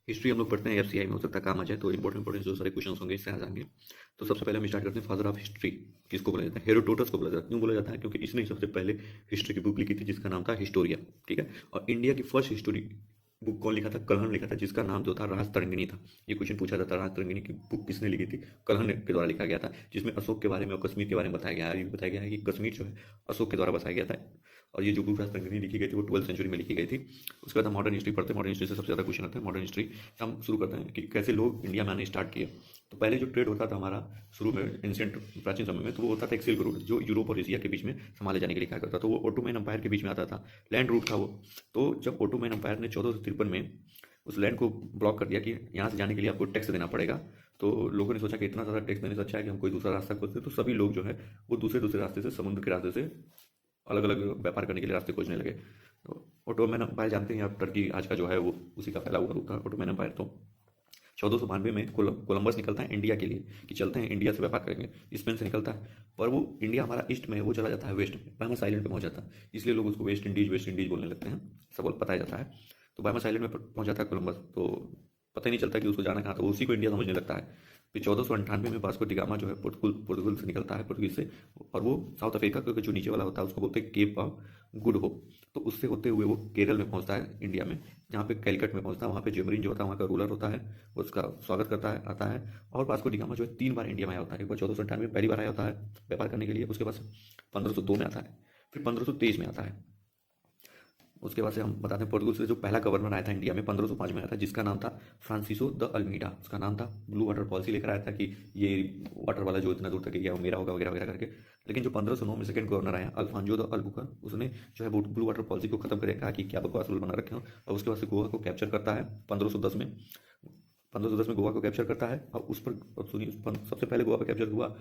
History हम लोग पढ़ते हैं एफसीआई में, हो सकता है काम आ जाए, तो इंपॉर्टेंट जो सारे क्वेश्चन होंगे इससे आ जाएंगे। तो सबसे पहले हम स्टार्ट करते हैं, फादर ऑफ हिस्ट्री किसको बोला जाता है? हेरोडोटस को बोला जाता है। क्यों बोला जाता है? क्योंकि इसने सबसे पहले हिस्ट्री की बुक लिखी थी जिसका नाम था हिस्टोरिया। ठीक है। और इंडिया की फर्स्ट हिस्टोरी बुक कौन लिखा था? कलहन लिखा था, जिसका नाम जो था राज तरंगिणी था। ये क्वेश्चन पूछा जाता है, राज तरंगिणी की बुक किसने लिखी थी? कलहन के द्वारा लिखा गया था, जिसमें अशोक के बारे में और कश्मीर के बारे में बताया गया है। ये भी बताया गया है कि कश्मीर जो है अशोक के द्वारा बसाया गया था। और ये जो बुक राज तरंगिणी लिखी गई थी वो 12वीं सेंचुरी में लिखी गई थी। उसके बाद हम मॉडर्न हिस्ट्री पढ़ते हैं। मॉडर्न हिस्ट्री से सबसे ज़्यादा क्वेश्चन आते हैं। मॉडर्न हिस्ट्री से हम शुरू करते हैं कि कैसे लोग इंडिया में आने स्टार्ट किए। तो पहले जो ट्रेड होता था हमारा शुरू में एंशिएंट प्राचीन समय में, तो वो होता था एक सिल्क रूट, जो यूरोप और एशिया के बीच में संभाले जाने के लिए क्या करता था, वो ओटोमैन अंपायर के बीच में आता था। लैंड रूट था वो। तो जब ओटोमैन अंपायर ने 1453 में उस लैंड को ब्लॉक कर दिया कि यहाँ से जाने के लिए आपको टैक्स देना पड़ेगा, तो लोगों ने सोचा कि इतना ज़्यादा टैक्स देने से अच्छा है कि हम कोई दूसरा रास्ता खोजते हैं। तो सभी लोग जो है वो दूसरे दूसरे रास्ते से, समुद्र के रास्ते से अलग अलग व्यापार करने के लिए रास्ते खोजने लगे। तो ओटोमैन अम्पायर जानते हैं आप, टर्की आज का जो है वो उसी का फैला हुआ रूप था ओटोमैन अम्पायर। तो 1492 में कोलंबस निकलता है इंडिया के लिए कि चलते हैं इंडिया से व्यापार करेंगे। स्पेन से निकलता है, पर वो इंडिया हमारा ईस्ट में है, वो चला जाता है वेस्ट में, बायमस आइलैंड पे पहुंच जाता है। इसलिए लोग उसको वेस्ट इंडीज बोलने लगते हैं, सब बताया जाता है। तो बायमस आइलैंड में पहुंच जाता है कोलंबस, तो पता ही नहीं चलता कि उसको जाना कहाँ था, वो उसी को इंडिया समझने लगता है। फिर 1498 में वास्को डी गामा जो है पोर्तुगल से निकलता है, पोर्तुगीज से। और वो साउथ अफ्रीका का जो नीचे वाला होता है उसको बोलते हैं केप ऑफ गुड होप। तो उससे होते हुए वो केरल में पहुंचता है, इंडिया में, जहाँ पे कैलकट में पहुंचता है। वहाँ पे जेमरिन जो होता है वहाँ का रूलर होता है, वो उसका स्वागत करता है, आता है। और वास्को डी गामा जो है 3 बार इंडिया में आया होता है। एक बार 1498 में पहली बार आया होता है व्यापार करने के लिए, उसके बाद 1502 में आता है, फिर 1523 में आता है। उसके बाद से हम बताते हैं पोर्तुगल से जो पहला गवर्नर आया था इंडिया में 1505 में आया था, जिसका नाम था फ्रांसिसो द अल्मीडा। उसका नाम था, ब्लू वाटर पॉलिसी लेकर आया था कि ये वाटर वाला जो इतना दूर तक गया वो मेरा होगा वगैरह वगैरह करके। लेकिन जो 1509 में सेकंड गवर्नर आया अल्फांजो द अल्बुकर, उसने जो है ब्लू वाटर पॉलिसी को खत्म करके कहा कि क्या बकवास रूल बना रखे हो। और उसके बाद से गोवा को कैप्चर करता है 1510 में। 1510 में गोवा को कैप्चर करता है, और उस पर अब सुनिए, सबसे पहले गोवा पर कैप्चर हुआ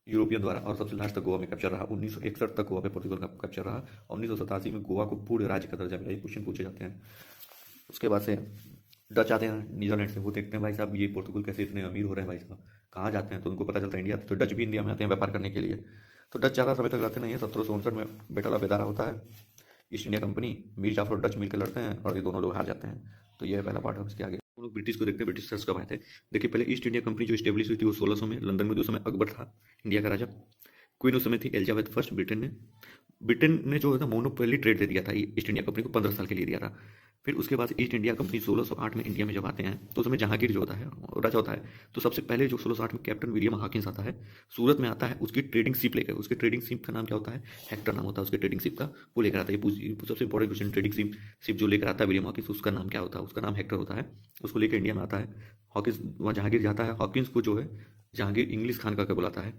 यूरोपियन द्वारा, और सबसे लास्ट तक गोवा में कैप्चर रहा। 1961 तक गोवा पे पोर्तुगल का कैप्चर रहा। 1987 में गोवा को पूर्ण राज्य का दर्जा मिला। ये क्वेश्चन पूछे जाते हैं। उसके बाद से डच आते हैं नीदरलैंड से, वो देखते हैं भाई साहब ये पोर्तुगल कैसे इतने अमीर हो रहे हैं भाई साहब, कहाँ जाते हैं, तो उनको पता चलता है इंडिया। तो डच भी इंडिया में आते हैं व्यापार करने के लिए। तो डच ज़्यादा समय तक रहते नहीं है। 1759 में बेटाला बेदारा होता है, East India Company, Mir Jafar और डच मिलकर लड़ते हैं और ये दोनों लोग हार जाते हैं। तो ये है पहला पार्ट। हम इसके आगे हम लोग ब्रिटिश को देखते हैं, ब्रिटिशर्स कब आए थे। देखिए, पहले ईस्ट इंडिया कंपनी जो स्टेब्लिश हुई थी वो 1600 में लंदन में, जो समय अकबर था इंडिया का राजा। क्वीन उस समय थी एलिजाबेथ फर्स्ट। ब्रिटेन ने जो है ना मोनोपोली ट्रेड दे दिया था ईस्ट इंडिया कंपनी को, 15 साल के लिए दिया था। फिर उसके बाद ईस्ट इंडिया कंपनी 1608 में इंडिया में जब आते हैं, तो उस समय जहांगीर जो होता है राजा होता है। तो सबसे पहले जो 1608 में कैप्टन विलियम हॉकिंस आता है, सूरत में आता है उसकी ट्रेडिंग शिप लेकर। उसके ट्रेडिंग शिप का नाम क्या होता है? हेक्टर नाम होता है उसके ट्रेडिंग शिप का। वो लेकर आता है, सबसे इंपॉर्टेंट क्वेश्चन, ट्रेडिंग शिप जो लेकर आता है विलियम हॉकिंस, उसका नाम क्या होता है? उसका नाम हेक्टर होता है। उसको लेकर इंडिया में आता है हॉकिंस, वहाँ जहांगीर जाता है। हॉकिंस को जो है जहांगीर इंग्लिश खान का बुलाता है,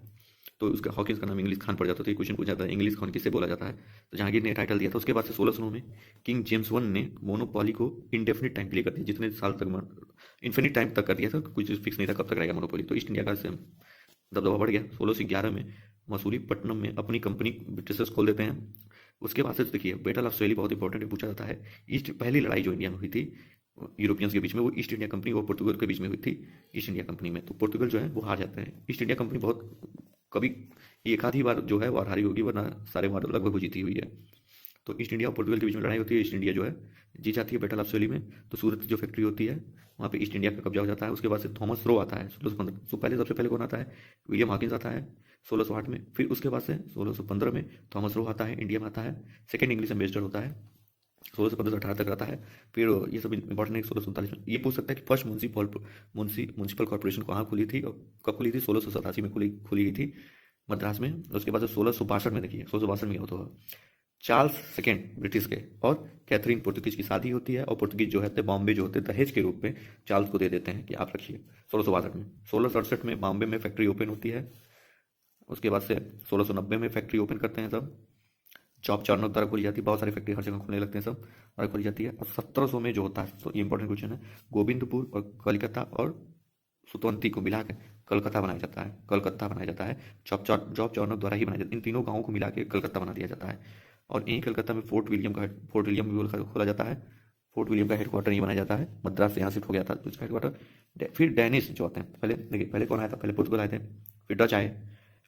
तो उसका हॉकिंस का नाम इंग्लिश खान पड़ जाता है। तो ये क्वेश्चन पूछा जाता है इंग्लिश खान किससे बोला जाता है, तो जहांगीर ने टाइटल दिया था। उसके बाद से 1609 में किंग जेम्स वन ने मोनोपोली को इंडेफिनिट टाइम के लिए कर दिया, जितने साल तक, इन्फिनिट टाइम तक कर दिया था, कुछ फिक्स नहीं था कब तक रहेगा मोनोपोली। तो ईस्ट इंडिया का दबदबा बढ़ गया। 1611 में मसूलीपट्टनम में अपनी कंपनी ब्रिटिशर्स खोल देते हैं। उसके बाद से देखिए बैटल ऑफ सवेली बहुत इंपॉर्टेंट है, पूछा जाता है। ईस्ट पहली लड़ाई जो इंडिया में हुई थी यूरोपियंस के बीच में, वो ईस्ट इंडिया कंपनी और पोर्तुगल के बीच में हुई थी। ईस्ट इंडिया कंपनी में तो पोर्तुगल जो है वो हार जाते हैं। ईस्ट इंडिया कंपनी बहुत कभी एक आधी बार जो है वो हारी होगी, वरना सारे बार लगभग वो जीती हुई है। तो ईस्ट इंडिया और पोर्तुगल के बीच में लड़ाई होती है, ईस्ट इंडिया जो है जीत जाती है बैटल ऑफ सवेली में। तो सूरत की जो फैक्ट्री होती है वहाँ पे ईस्ट इंडिया का कब्जा हो जाता है। उसके बाद से थॉमस रो आता है 1615। तो पहले सबसे पहले कौन आता है? विलियम हॉकिंस आता है 1608 में। फिर उसके बाद से 1615 में थॉमस रो आता है, इंडिया में आता है। सेकेंड इंग्लिश एम्बेसडर होता है, 1615 से 18 तक रहता है। फिर ये सब इंपॉर्टेंट है। 1647 में ये पूछ सकता है कि फर्स्ट म्यूनसिपल कॉर्पोरेशन कहाँ खुली थी और कब खुली थी? 1687 में खुली गई थी मद्रास में। उसके बाद 1662 में, देखिए 1662 में होता है चार्ल्स सेकेंड ब्रिटिश के और कैथरीन पोर्तुगीज की शादी होती है, और पोर्तुगीज जो है बॉम्बे जो होते हैं दहेज के रूप में चार्ल्स को दे देते हैं कि आप रखिए 1662 में। 1667 में बॉम्बे में फैक्ट्री ओपन होती है। उसके बाद से 1690 में फैक्ट्री ओपन करते हैं सब, जॉब चार्नोक द्वारा खोली जाती है। बहुत सारी फैक्ट्री हर जगह खुलने लगते हैं सब, और खोली जाती है। और 1700 में जो होता है, तो ये इंपॉर्टेंट क्वेश्चन है, गोविंदपुर और कलकत्ता और सुतवंती को मिला के कलकत्ता बनाया जाता है। जॉब चार्नोक द्वारा ही बनाया जाता है। इन तीनों गाँवों को मिला के कलकत्ता बना दिया जाता है। और यहीं कलकत्ता में फोर्ट विलियम भी खोला जाता है। फोर्ट विलियम का हेडक्वार्टर नहीं बनाया जाता है, मद्रास से यहाँ शिफ्ट हो गया था तो इसका हेडक्वार्टर। फिर डेनिश जो आते हैं, पहले देखिए पहले कौन आया था? पहले पोर्तुगल आए थे, फिर डच आए,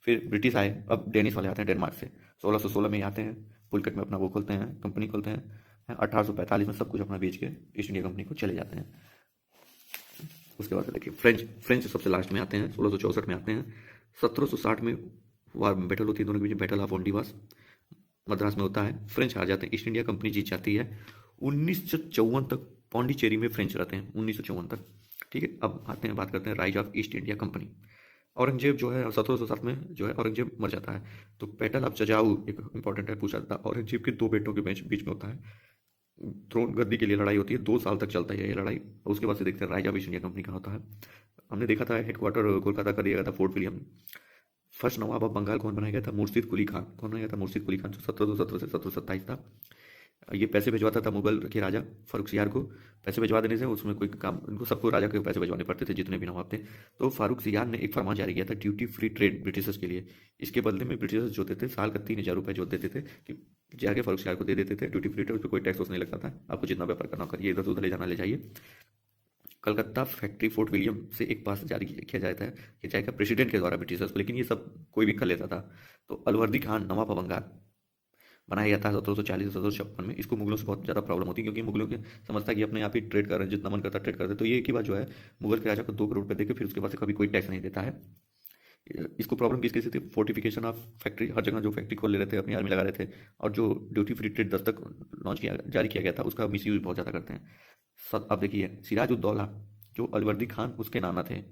फिर ब्रिटिश आए, अब डेनिश वाले आते हैं डेनमार्क से। 1616 में आते हैं, पुलकट में अपना वो खोलते हैं, कंपनी खोलते हैं। 1845 में सब कुछ अपना बेच के ईस्ट इंडिया कंपनी को चले जाते हैं। उसके बाद देखिए फ्रेंच फ्रेंच सबसे लास्ट में आते हैं, 1664 में आते हैं। 1760 में वार बैटल होती है दोनों के बीच, बैटल ऑफ ओंडीवास मद्रास में होता है। फ्रेंच हार जाते हैं, ईस्ट इंडिया कंपनी जीत जाती है। 1954 तक पौंडीचेरी में फ्रेंच रहते हैं, 1954 तक। ठीक है, अब आते हैं, बात करते हैं rise of east India company. Aurangzeb जो है 1707 में जो है औरंगजेब मर जाता है। तो बैटल ऑफ जजाऊ एक इंपॉर्टेंट है, पूछा जाता है। औरंगजेब के दो बेटों के बीच बीच में होता है, थ्रोन गद्दी के लिए लड़ाई होती है। 2 साल तक चलता है ये लड़ाई, और उसके बाद से देखते हैं rise of east India company का होता है। हमने देखा था हेडक्वार्टर कोलकाता कर दिया गया था, Fort William. First Nawab of Bengal कौन बनाया गया था? मुर्शिद कुली खान। कौन बनाया गया था? मुर्शिद कुली खान, जो 1717 से 1727 था। ये पैसे भिजवाता था मुगल के राजा फारूक को। पैसे भिजवा देने से उसमें कोई काम, उनको सबको राजा के पैसे भिजवाने पड़ते थे, जितने भी नवाब थे। तो फारूक ने एक फरमान जारी किया था, ड्यूटी फ्री ट्रेड ब्रिटिशर्स के लिए। इसके बदले में ब्रिटिशर्स जो देते थे साल का 3000 रुपये जो देते थे, कि जाके फारूक को दे देते थे ड्यूटी फ्री ट्रेड, उस पर कोई टैक्स नहीं लगता था। आपको जितना व्यापार करना हो करिए, इधर से उधर ले जाना ले जाइए। कलकत्ता फैक्ट्री फोर्ट विलियम से एक पास जारी किया जाता है, ये जाएगा प्रेसिडेंट के द्वारा ब्रिटिशर्स को, लेकिन ये सब कोई भी कर लेता था। तो अलवर्दी खान नवाब ऑफ बंगाल बनाया गया था 1740 से 1756 में। इसको मुगलों से बहुत ज़्यादा प्रॉब्लम होती है, क्योंकि मुगलों के समझता है कि अपने आप ही ट्रेड कर रहे हैं, जितना मन करता है ट्रेड करते हैं। तो ये एक ही बात जो है, मुगल के राजा को 2 करोड़ रुपए देकर फिर उसके बाद से कभी कोई टैक्स नहीं देता है। इसको प्रॉब्लम किसकी थी? फोर्टिफिकेशन ऑफ फैक्ट्री, हर जगह जो फैक्ट्री खोल ले रहे थे, अपनी आर्मी लगा रहे थे, और जो duty free trade Dastak launch किया जारी किया गया था, उसका मिस यूज बहुत ज़्यादा करते हैं। अब देखिए सिराजुद्दौला जो अलवर्दी खान उसके नाना थे,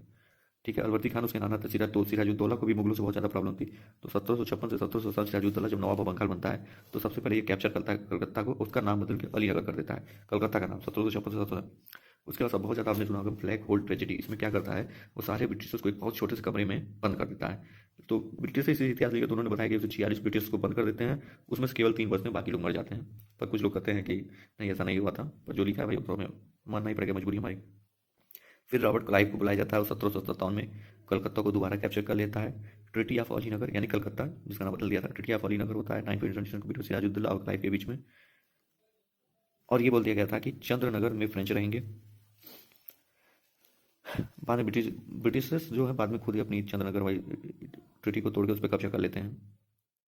ठीक है, अलवर्दी खान उसके नाना थे। सिराजुद्दौला को भी मुगलों से बहुत ज़्यादा प्रॉब्लम थी। तो 1756 से 1707 सिराजुद्दौला जब नवाब ऑफ बंगाल बनता है, तो सबसे पहले ये कैप्चर करता है कलकत्ता को, उसका नाम बदल के अलीनगर कर देता है, कलकत्ता का नाम 1756 से 17। उसके बाद सब बहुत ज़्यादा आपने सुना होगा ब्लैक होल ट्रेजेडी। इसमें क्या करता है, वो सारे ब्रिटिशर्स को एक बहुत छोटे से कमरे में बंद कर देता है। तो ब्रिटिश इस इतिहास लेकर तो उन्होंने बताया कि 46 ब्रिटिश को बंद कर देते हैं, उसमें से केवल 3 बचते हैं, बाकी लोग मर जाते हैं। पर कुछ लोग कहते हैं कि नहीं, ऐसा नहीं हुआ था, पर जो लिखा है भाई, तो हमें मानना ही पड़ेगा, मजबूरी हमारी। फिर रॉबर्ट क्लाइव को बुलाया जाता है, 1757 में कलकत्ता को दोबारा कैप्चर कर लेता है। ट्रिटी ऑफ अलीनगर, यानी कलकत्ता जिसका नाम बदल दिया था, ट्रिटी ऑफ अलीनगर होता है 9 सिराजुद्दौला और क्लाइव के बीच में। और ये बोल दिया गया था कि चंद्रनगर में फ्रेंच रहेंगे। बाद में ब्रिटिशर्स जो है बाद में खुद ही अपनी चंद्रनगर वाली ट्रिटी को तोड़ के उस पर कब्जा कर लेते हैं।